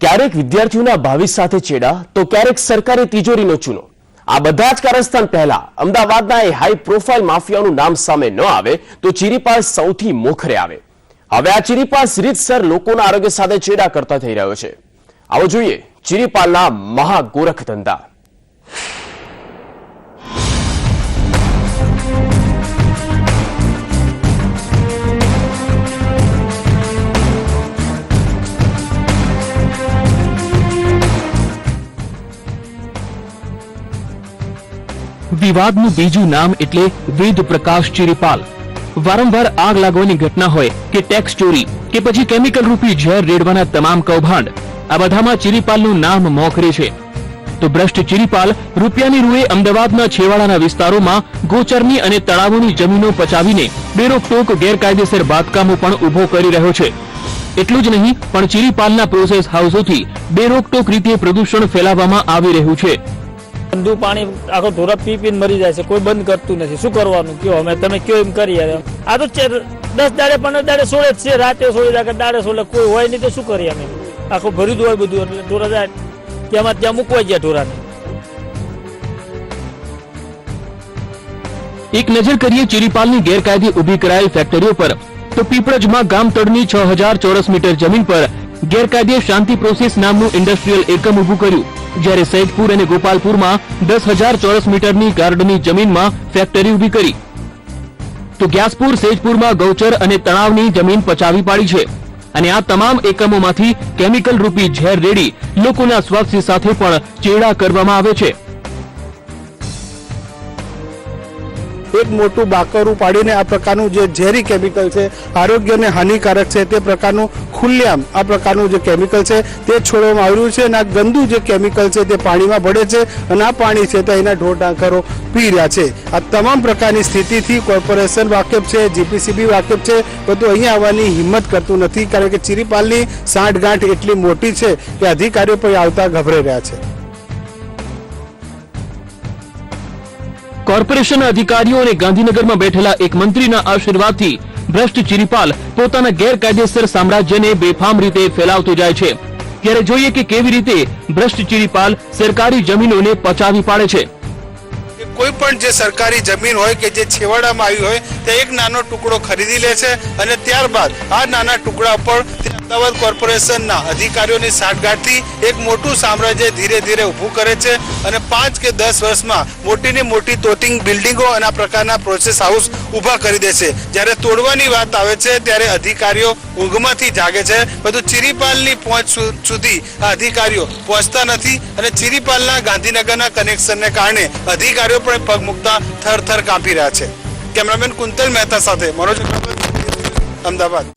ક્યારેક વિદ્યાર્થીઓના ભાવિ સાથે ચેડા તો ક્યારેક સરકારી તિજોરીનો ચૂનો। આ બધા જ કારણસ્થાન પહેલા અમદાવાદના એ હાઈ પ્રોફાઇલ માફિયાનું નામ સામે ન આવે તો ચીરીપાલ સૌથી મોખરે આવે। હવે આ ચીરીપાલ રીતસર લોકોના આરોગ્ય સાથે ચેડા કરતા થઈ રહ્યો છે। આવો જોઈએ ચીરીપાલના મહાગોરખ ધંધા। વિવાદનું બીજું નામ એટલે વેદ પ્રકાશ ચીરીપાલ। વારંવાર આગ લાગવાની ઘટના હોય કે ટેક્સ ચોરી કે પછી કેમિકલ રૂપી ઝેર રેડવાના તમામ કૌભાંડ, આ બધામાં ચીરીપાલનું નામ મોખરે છે। તો ભ્રષ્ટ ચીરીપાલ રૂપિયાની રૂએ અમદાવાદના છેવાડાના વિસ્તારોમાં ગોચરની અને તળાવોની જમીનો પચાવીને બેરોકટોક ગેરકાયદેસર બાંધકામો પણ ઉભો કરી રહ્યો છે। એટલું જ નહીં, પણ ચીરીપાલના પ્રોસેસ હાઉસોથી બેરોકટોક રીતે પ્રદૂષણ ફેલાવવામાં આવી રહ્યું છે। ગંદુ પાણી આખો ધોરા પી પીને મરી જાય છે, કોઈ બંધ કરતું નથી। શું કરવાનું કયો? અમે તમે કયો એમ કરીએ। આ તો 10 દાડે 15 દાડે છોડે જ છે, રાતે છોડી જાય, દાડે છોડે, કોઈ હોય નહીં તો શું કરીએ અમે? આખું ભર્યું હોય બધું, એટલે ઢોરા જાય ત્યાં મૂકવા ગયા ઢોરાને। એક નજર કરીએ ચીરીપાલની ગેરકાયદે ઉભી કરાયેલ ફેક્ટરીઓ પર તો પીપળજમાં ગામતળની 6000 ચોરસ મીટર જમીન પર ગેરકાયદે શાંતિ પ્રોસેસ નામનું ઇન્ડસ્ટ્રીયલ એકમ ઉભું કર્યું, જ્યારે સૈદપુર અને ગોપાલપુરમાં 10,000 ચોરસ મીટરની ગાર્ડની જમીનમાં ફેક્ટરી ઉભી કરી। તો ગ્યાસપુર સૈદપુરમાં ગૌચર અને તળાવની જમીન પચાવી પાડી છે, અને આ તમામ એકમોમાંથી કેમિકલ રૂપી ઝેર રેડી લોકોના સ્વાસ્થ્ય સાથે પણ ચેડા કરવામાં આવે છે। એક મોટું બાકરું પાડીને આ પ્રકારનું જે ઝેરી કેમિકલ છે, આરોગ્યને હાનિકારક છે, તે પ્રકારનું ખુલ્લેઆમ આ પ્રકારનું જે કેમિકલ છે તે છોડવામાં આવ્યું છે, અને આ ગંદુ જે કેમિકલ છે તે પાણીમાં ભળે છે, અને આ પાણી છે તો એના ઢોર ઢાંખરો પી રહ્યા છે। આ તમામ પ્રકારની સ્થિતિથી કોર્પોરેશન વાકેફ છે, જીપીસીબી વાકેફ છે, બધું અહીંયા આવવાની હિંમત કરતું નથી, કારણ કે ચીરીપાલની સાંઠગાંઠ એટલી મોટી છે કે અધિકારીઓ પણ આવતા ગભરાઈ રહ્યા છે। કોર્પોરેશન અધિકારીઓ અને ગાંધીનગરમાં બેઠેલા એક મંત્રીના આશીર્વાદથી ભ્રષ્ટ ચીરીપાલ પોતાના ગેરકાયદેસર સામ્રાજ્યને બેફામ રીતે ફેલાવતો જાય છે। ત્યારે જોઈએ કે કેવી રીતે ભ્રષ્ટ ચીરીપાલ સરકારી જમીનોને પચાવી પાડે છે। કોઈ પણ જે સરકારી જમીન હોય કે જે છેવાડામાં આવી હોય તે એક નાનો ટુકડો ખરીદી લે છે, અને ત્યારબાદ આ નાના ટુકડા પર અમદાવાદ કોર્પોરેશનના અધિકારીઓની સાંઠગાંઠથી એક મોટું સામ્રાજ્ય ધીરે ધીરે ઊભું કરે છે, અને 5 કે 10 વર્ષમાં મોટીની મોટી તોતિંગ બિલ્ડિંગો અને આ પ્રકારના પ્રોસેસ હાઉસ ઊભા કરી દે છે। જ્યારે તોડવાની વાત આવે છે ત્યારે અધિકારીઓ ઊંઘમાંથી જાગે છે, બધું ચીરીપાલની પહોંચ સુધી આ અધિકારીઓ પહોંચતા નથી, અને ચીરીપાલના ગાંધીનગરના કનેક્શનને કારણે અધિકારીઓ પણ પગ મુકતા થર થર કાંપી રહ્યા છે। કેમેરામેન કુંતલ મહેતા સાથે મનોજ અમદાવાદ।